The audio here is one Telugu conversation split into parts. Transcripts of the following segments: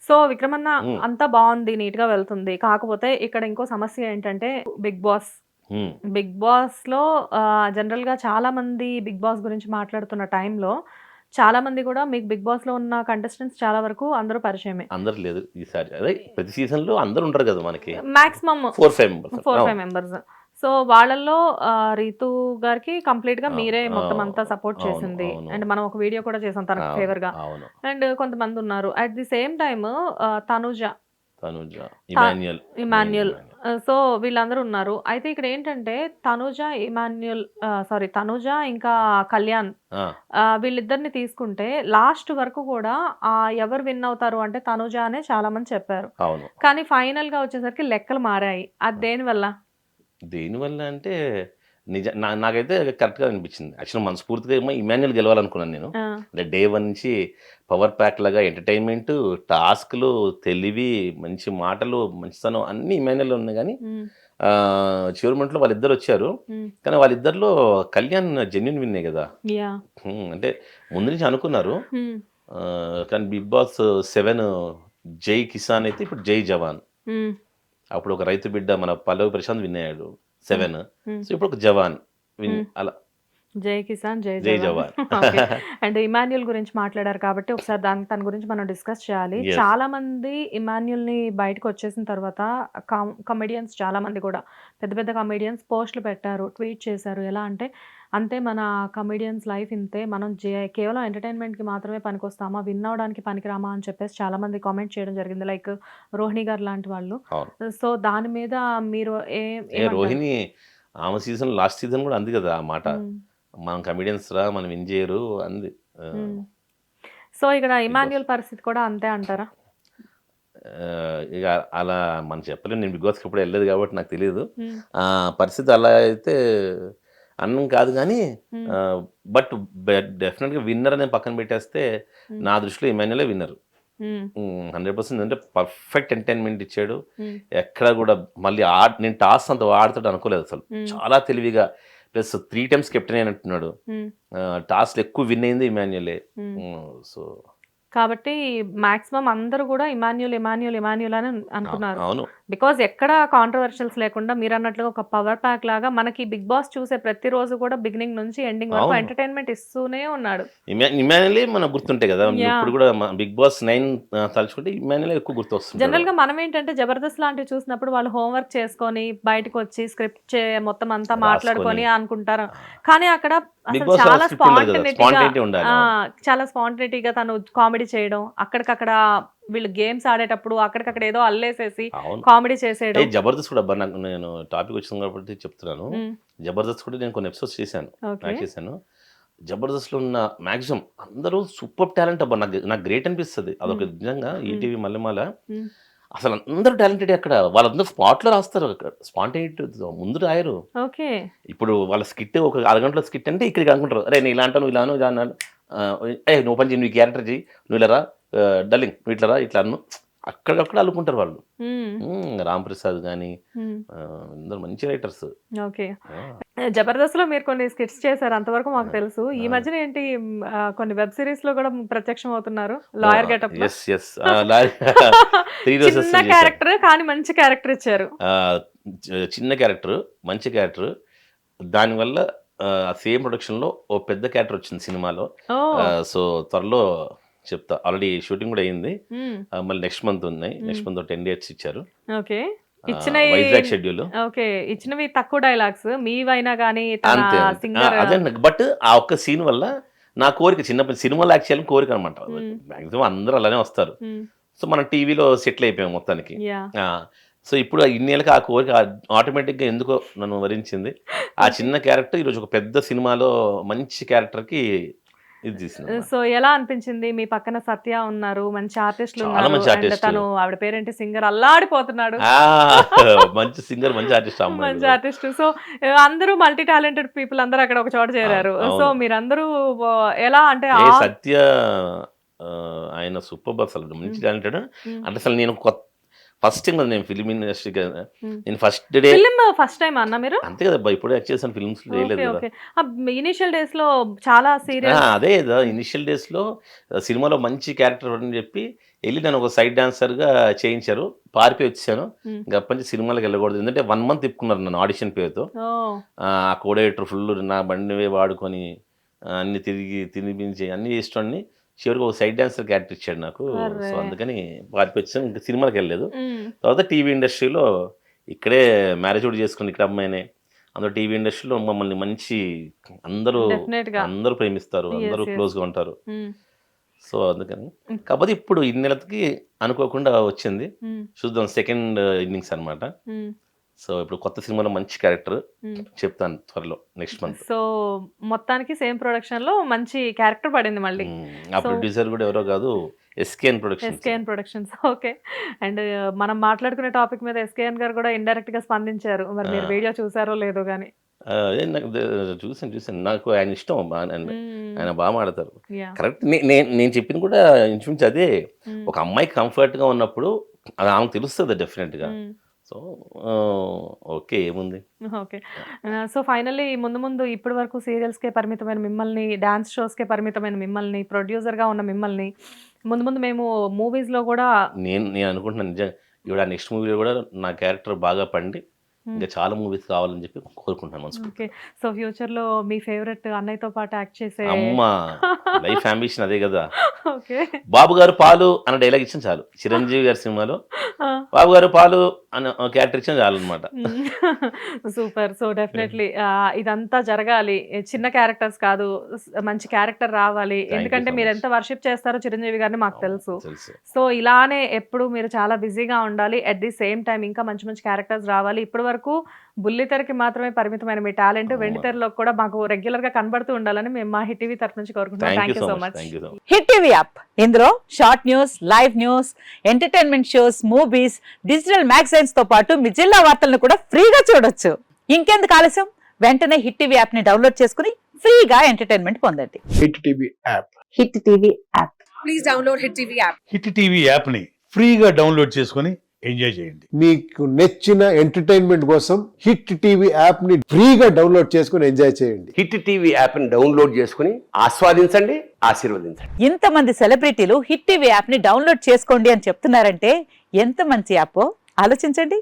సో విక్రమన్న ఉమ్, అంతా బాగుంది, నీట్ గా వెళ్తుంది. కాకపోతే ఇక్కడ ఇంకో సమస్య ఏంటంటే బిగ్ బాస్. ఉమ్, బిగ్ బాస్ లో జనరల్ గా చాలా మంది బిగ్ బాస్ గురించి మాట్లాడుతున్న టైంలో చాలా మంది కూడా మీకు బిగ్ బాస్ లో ఉన్న కంటెస్టెంట్స్ చాలా వరకు అందరూ పరిచయమే. అందరు లేదు ఈసారి. అదే ప్రతి సీజన్ లో అందరు ఉంటారు కదా మనకి, మాక్సిమం 4-5 మెంబర్స్. 4-5 మెంబర్స్. సో వాళ్ళల్లో రీతు గారికి కంప్లీట్ గా మీరే మొత్తం అంతా సపోర్ట్ అవును చేసింది. అవును అండ్ మనం ఒక వీడియో కూడా చేసాం తనకు అవును ఫేవర్ గా. అవును. అండ్ కొంతమంది ఉన్నారు at the same time Tanuja, Tanuja, Emmanuel, main Emmanuel. Emmanuel. So వీళ్ళందరూ ఉన్నారు. అయితే ఇక్కడ ఏంటంటే తనుజ, ఇమాన్యుయల్, సారీ తనుజ ఇంకా కళ్యాణ్, ఆ, వీళ్ళిద్దరిని తీసుకుంటే లాస్ట్ వరకు కూడా ఎవరు విన్ అవుతారు అంటే తనుజ అనే చాలా మంది చెప్పారు. అవును. కానీ ఫైనల్ గా వచ్చేసరికి లెక్కలు మారాయి. అది దేనివల్ల? దేనివల్ల అంటే నాకైతే కరెక్ట్గా అనిపించింది. యాక్చువల్ మనస్ఫూర్తిగా ఏమో ఇమాన్యుయల్ గెలవాలనుకున్నాను నేను. ఆ, అంటే డే 1 నుంచి పవర్ ప్యాక్ లాగా ఎంటర్టైన్మెంట్, టాస్క్లు, తెలివి, మంచి మాటలు, మంచితనం అన్నీ ఇమాన్యుయల్ ఉన్నాయి. కానీ ఉమ్, చివరి మినిట్లో వాళ్ళిద్దరు వచ్చారు. ఉమ్, కానీ వాళ్ళిద్దరిలో కళ్యాణ్ జెన్యున్ విన్నే కదా. యా, అంటే ముందు నుంచి అనుకున్నారు. ఉమ్, కానీ బిగ్ బాస్ 7 జై కిసాన్ అయితే ఇప్పుడు జై జవాన్. ఉమ్, అప్పుడు ఒక రైతు బిడ్డ మన పల్లవి ప్రశాంత్ విన్ అయ్యాడు 7. ఉమ్, సో ఇప్పుడు ఒక జవాన్ విన్, ఉమ్. అలా జై కిసాన్ జై జై జవాన్. జవాన్. ఓకే. అండ్ ఇమాన్యుయల్ గురించి మాట్లాడారు కాబట్టి ఒకసారి తన గురించి మనం డిస్కస్ చేయాలి. Yes. చాలా మంది ఇమాన్యుయల్ ని బయటకు వచ్చేసిన తర్వాత కమెడియన్స్ చాలా మంది కూడా పెద్ద పెద్ద కమెడియన్స్ పోస్టులు పెట్టారు, ట్వీట్ చేశారు. ఎలా అంటే అంతే మన కమెడియన్స్ లైఫ్ ఇంతే, మనం కేవలం ఎంటర్టైన్మెంట్ కి మాత్రమే పనికొస్తామా, విన్ అవడానికి పనికిరామా అని చెప్పేసి చాలా మంది కామెంట్ చేయడం జరిగింది. లైక్ రోహిణి గారు లాంటి వాళ్ళు. అవును. సో దాని మీద మీరు ఏమంటారు? రోహిణి ఆమె సీజన్ లాస్ట్ సీజన్ కూడా అంది కదా ఆ మాట. ఉమ్, మనం కమెడియన్స్ రా, మనం విన్ చేయరు అంది. ఉమ్. సో ఇక్కడ ఇమాన్యుయల్ పరిస్థితి కూడా అంతే అంటారా? ఇక అలా మనం చెప్పలేము. నేను బిగ్ బాస్కి ఎప్పుడు వెళ్ళలేదు కాబట్టి నాకు తెలియదు. ఉమ్, పరిస్థితి అలా అయితే అన్నం కాదు. కానీ ఉమ్, బట్ డెఫినెట్గా విన్నర్ అనే పక్కన పెట్టేస్తే ఉమ్, నా దృష్టిలో ఇమాన్యుయలే విన్నర్. ఉమ్, 100% అంటే పర్ఫెక్ట్ ఎంటర్టైన్మెంట్ ఇచ్చాడు. ఉమ్, ఎక్కడ కూడా మళ్ళీ నేను టాస్ అంత ఆడుతాడు అనుకోలేదు అసలు. ఉమ్, చాలా తెలివిగా, ప్లస్ 3 times కెప్టెన్ అయినట్టున్నాడు. ఉమ్, టాస్లు ఎక్కువ విన్ అయింది ఇమాన్యుయలే. ఉమ్. సో కాబట్టి మాక్సిమం అందరూ కూడా ఇమాన్యుయల్ ఇమాన్యుయల్ ఇమాన్యుయల్ అని అనుకున్నారు. అవును. బికాజ్ ఎక్కడ కాంట్రవర్షియల్స్ లేకుండా మీరు అన్నట్లుగా ఒక పవర్ ప్యాక్ లాగా మనకి బిగ్ బాస్ చూసే ప్రతిరోజు కూడా బిగినింగ్ నుంచి ఎండింగ్ వరకు అవును. ఎంటర్టైన్మెంట్ ఇస్తూనే ఉన్నాడు. ఇమాన్యుయలే మనకు గుర్తుంటాయి కదా. Yeah. ఇప్పుడు కూడా బిగ్ బాస్ 9 తలుచుకుంటే ఇమాన్యుయలే ఎక్కువ గుర్తొస్తుంది. జనరల్ గా మనం ఏంటంటే జబర్దస్త్ లాంటివి చూసినప్పుడు వాళ్ళు హోంవర్క్ చేసుకొని బయటకు వచ్చి స్క్రిప్ట్ మొత్తం అంతా మాట్లాడుకొని అనుకుంటారు. కానీ అక్కడ బిగ్ అసలు బాస్ చాలా స్పాంటేనిటీ స్పాంటేనిటీగా ఉండాలి. చాలా స్పాంటేనిటీగా తను కామెడీ చేయడం, అక్కడికక్కడ వీళ్ళు గేమ్స్ ఆడేటప్పుడు అక్కడికక్కడ ఏదో అల్లేసేసి అవును. కామెడీ చేసేయడం. జబర్దస్త్ కూడా అబ్బా, నాకు నేను టాపిక్ వచ్చింది కాబట్టి చెప్తున్నాను. ఉమ్, జబర్దస్త్ కూడా నేను కొన్ని ఎపిసోడ్స్ చేశాను, ఓకే. యాక్ట్ చేశాను. జబర్దస్త్లో ఉన్న మ్యాక్సిమం అందరూ సూపర్ టాలెంట్ అబ్బా. నాకు గ్రేట్ అనిపిస్తుంది. అదొక నిజంగా ఈటీవీ మల్లెమాల ఉమ్, అసలు అందరూ టాలెంటెడ్. అక్కడ వాళ్ళందరూ స్పాట్లో రాస్తారు, స్పాంటేనిటీ ముందు రాయరు. ఓకే. ఇప్పుడు వాళ్ళ స్కిట్ ఒక అరగంటలో స్కిట్ అంటే ఇక్కడికి అనుకుంటారు, అరే నేను ఇలా అంటాను, నువ్వు ఇలాను ఇలా అన్నాను, నువ్వు పని చేయి, నువ్వు క్యారెక్టర్ చేయి, నువ్వు ఇలా రా డల్లింగ్, నువ్వు ఇట్లా రా ఇట్లా అన్ను, అక్కడికక్కడ అల్లుకుంటారు వాళ్ళు. ఉమ్, రామ్ ప్రసాద్ కానీ ఉమ్, అందరూ మంచి రైటర్స్. ఓకే. జబర్దస్త్ లో మీరు కొన్ని స్కిట్స్ చేశారు, అంతవరకు మాకు తెలుసు. ఈ మధ్యన ఏంటి కొన్ని వెబ్ సిరీస్ లో కూడా ప్రత్యక్షం అవుతున్నారు లాయర్ గెటప్ లో. ఎస్ ఎస్ 3 రోజెస్ చిన్న క్యారెక్టర్ కానీ మంచి క్యారెక్టర్ ఇచ్చారు. చిన్న క్యారెక్టర్, మంచి క్యారెక్టర్. దానివల్ల సేమ్ ప్రొడక్షన్లో ఓ పెద్ద క్యారెక్టర్ వచ్చింది సినిమాలో. ఓ, సో త్వరలో చెప్తా, ఆల్రెడీ షూటింగ్ కూడా అయింది. ఉమ్, మళ్ళీ నెక్స్ట్ మంత్ ఉన్నాయి. నెక్స్ట్ మంత్ 10 dates ఇచ్చారు. ఓకే. ఇచ్చినవి వైజాగ్ షెడ్యూల్. ఓకే, ఇచ్చినవి తక్కువ డైలాగ్స్ మీవైనా కానీ తన అంతే సింగర్. అదే. బట్ ఆ ఒక్క సీన్ వల్ల నా కోరిక, చిన్నప్పుడు సినిమాలో యాక్ట్ చేయాలని కోరిక అనమాట. మ్యాక్సిమం అందరూ అలానే వస్తారు. సో మనం టీవీలో సెటిల్ అయిపోయాం మొత్తానికి. సో ఇప్పుడు ఇన్నేళ్ళకి ఆ కోరిక ఆటోమేటిక్గా ఎందుకో నన్ను వరించింది. ఆ చిన్న క్యారెక్టర్ ఈరోజు ఒక పెద్ద సినిమాలో మంచి క్యారెక్టర్కి ఇది తీసింది. సో ఎలా అనిపించింది? మీ పక్కన సత్య ఉన్నారు, మంచి ఆర్టిస్టులు చాలా ఉన్నారు, మంచి and artist. తను ఆవిడ పేరేంటి సింగర్ అల్లాడిపోతున్నాడు, మంచి సింగర్, మంచి ఆర్టిస్ట్, మంచి ఆర్టిస్ట్. సో అందరూ మల్టీ టాలెంటెడ్ పీపుల్ అందరూ అక్కడ ఒక చోట చేరారు. అవును. సో మీరందరూ ఎలా అంటే సత్య ఆయన సూపర్, అసలు మంచి టాలెంటెడ్. అంటే అసలు నేను ఫస్ట్ టైం కదా నేను ఫిల్మ్ ఇండస్ట్రీ కదా, నేను first day film first time అన్న మీరు? అంతే కదా, ఇప్పుడు యాక్ట్ చేశాను ఫిల్మ్స్ చేయలేదు కదా. ఓకే. ఇనిషియల్ డేస్ లో చాలా సీరియల్ అదే కదా ఇనిషియల్ డేస్ లో సినిమాలో మంచి క్యారెక్టర్ అని చెప్పి వెళ్ళి నన్ను ఒక సైడ్ డాన్సర్ గా చేయించారు, పారిపోయి వచ్చాను. ఇంకా అప్పటి నుంచి సినిమాలకు వెళ్ళకూడదు, ఎందుకంటే 1 month తిప్పుకున్నారు నన్ను ఆడిషన్ పేరుతో. ఆ కోడేటర్ ఫుల్ నా బండి వాడుకొని అన్ని తినిపించి అన్ని చేసేవాడిని. చివరికి ఒక సైడ్ డాన్సర్ క్యారెక్టర్ ఇచ్చాడు నాకు. సో అందుకని పారిపోయి వచ్చాను, ఇంకా సినిమాలకు వెళ్ళలేదు. తర్వాత టీవీ ఇండస్ట్రీలో ఇక్కడే మ్యారేజ్ కూడా చేసుకుని ఇక్కడ అమ్మాయినే. అందులో టీవీ ఇండస్ట్రీలో మమ్మల్ని మంచి అందరూ ప్రేమిస్తారు, అందరూ క్లోజ్గా ఉంటారు. సో అందుకని కాకపోతే ఇప్పుడు ఇన్నేళ్ళకి అనుకోకుండా వచ్చింది, చూద్దాం సెకండ్ ఇన్నింగ్స్ అన్నమాట. సో ఇప్పుడు కొత్త సినిమాలో మంచి క్యారెక్టర్ చెప్తాను త్వరలో, నెక్స్ట్ మంత్. సో మొత్తానికి సేమ్ ప్రొడక్షన్ లో మంచి క్యారెక్టర్ పడింది మళ్ళీ. ఆ ప్రొడ్యూసర్ కూడా ఎవరో కాదు, ఎస్కేఎన్ ప్రొడక్షన్స్. ఓకే. అండ్ మనం మాట్లాడుకునే టాపిక్ మీద ఎస్కేఎన్ గారు కూడా ఇండైరెక్ట్ గా స్పందించారు, మరి మీరు వీడియో చూసారో లేదో కానీ. చూసాను, నాకు ఆయన ఇష్టం, ఆయన బాగా మాడతారు. కరెక్ట్, నేను చెప్పింది కూడా ఇంచుమించు అదే. ఒక అమ్మాయికి కంఫర్ట్ గా ఉన్నప్పుడు అది ఆమెకు తెలుస్తుంది డెఫినెట్ గా. సో ఓకే, ఏముంది. ఓకే. సో ఫైనల్లీ ముందు ఇప్పటి వరకు సీరియల్స్కే పరిమితమైన మిమ్మల్ని, డాన్స్ షోస్కే పరిమితమైన మిమ్మల్ని, ప్రొడ్యూసర్గా ఉన్న మిమ్మల్ని ముందు మేము మూవీస్లో కూడా నేను అనుకుంటున్నాను నిజంగా ఇవిడ నెక్స్ట్ మూవీలో కూడా నా క్యారెక్టర్ బాగా పండి ఇంకా చాలా మూవీస్ కావాలని చెప్పి కోరుకుంటాను. ఓకే. సో ఫ్యూచర్ లో మీ ఫేవరెట్ అన్నయ్యతో పాటు యాక్ట్ చేసే అమ్మా లైఫ్ అంబిషన్ అదే కదా. ఓకే. బాబు గారు పాలు అన్న డైలాగ్ ఇచ్చిన చాలు, చిరంజీవి గారి సినిమాలో బాబు గారు పాలు అన్న క్యారెక్టర్ ఇచ్చిన చాలు అనమాట. సూపర్. సో డెఫినెట్లీ ఇదంతా జరగాలి, చిన్న క్యారెక్టర్స్ కాదు, మంచి క్యారెక్టర్ రావాలి. ఎందుకంటే మీరు ఎంత వర్షిప్ చేస్తారో చిరంజీవి గారిని మాకు తెలుసు. సో ఇలానే ఎప్పుడు మీరు చాలా బిజీగా ఉండాలి, అట్ ది సేమ్ టైం ఇంకా మంచి మంచి క్యారెక్టర్స్ రావాలి. ఇప్పటి వరకు బుల్లితెరకి మాత్రమే పరిమితమైన మీ టాలెంట్ వెండితెరలో కూడా మాకు రెగ్యులర్ గా కనబడుతూ ఉండాలని మేము మా హిట్ టీవీ తరఫు నుంచి కోరుకుంటున్నాం. Thank you so much. Hit TV app, ఇందులో short news, live news, entertainment shows, movies, digital magazines తో పాటు మీ జిల్లా వార్తలను కూడా ఫ్రీగా చూడొచ్చు. ఇంకెందుకు ఆలస్యం, వెంటనే హిట్ టీవీ యాప్ ని డౌన్లోడ్ చేసుకుని ఫ్రీగా ఎంటర్టైన్మెంట్ పొందండి. Hit TV app, hit TV app, please download hit TV app. Hit TV app ని ఫ్రీగా డౌన్లోడ్ చేసుకుని ఎంజాయ్ చేయండి. మీకు నచ్చిన ఎంటర్టైన్మెంట్ కోసం హిట్ టీవీ యాప్ ని ఫ్రీగా డౌన్లోడ్ చేసుకుని ఎంజాయ్ చేయండి. హిట్ టీవీ యాప్ ని డౌన్లోడ్ చేసుకుని ఆస్వాదించండి, ఆశీర్వదించండి. ఇంతమంది సెలబ్రిటీలు హిట్ టీవీ యాప్ ని డౌన్లోడ్ చేసుకోండి అని చెప్తున్నారంటే ఎంత మంచి యాప్ ఆలోచించండి.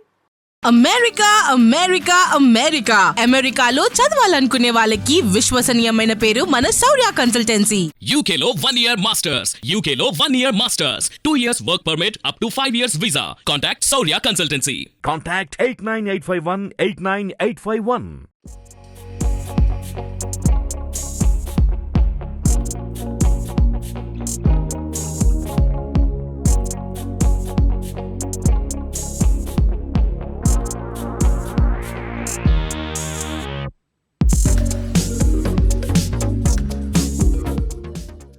అమెరికా అమెరికా అమెరికా అమెరికాలో చదవాలనుకునే వాళ్ళకి విశ్వసనీయమైన పేరు మన శౌర్య కన్సల్టెన్సీ. UK లో 1 year masters, UK లో 1 year masters, 2 years work permit up to 5 years visa. Contact Saurya Consultancy. Contact 89851 89851.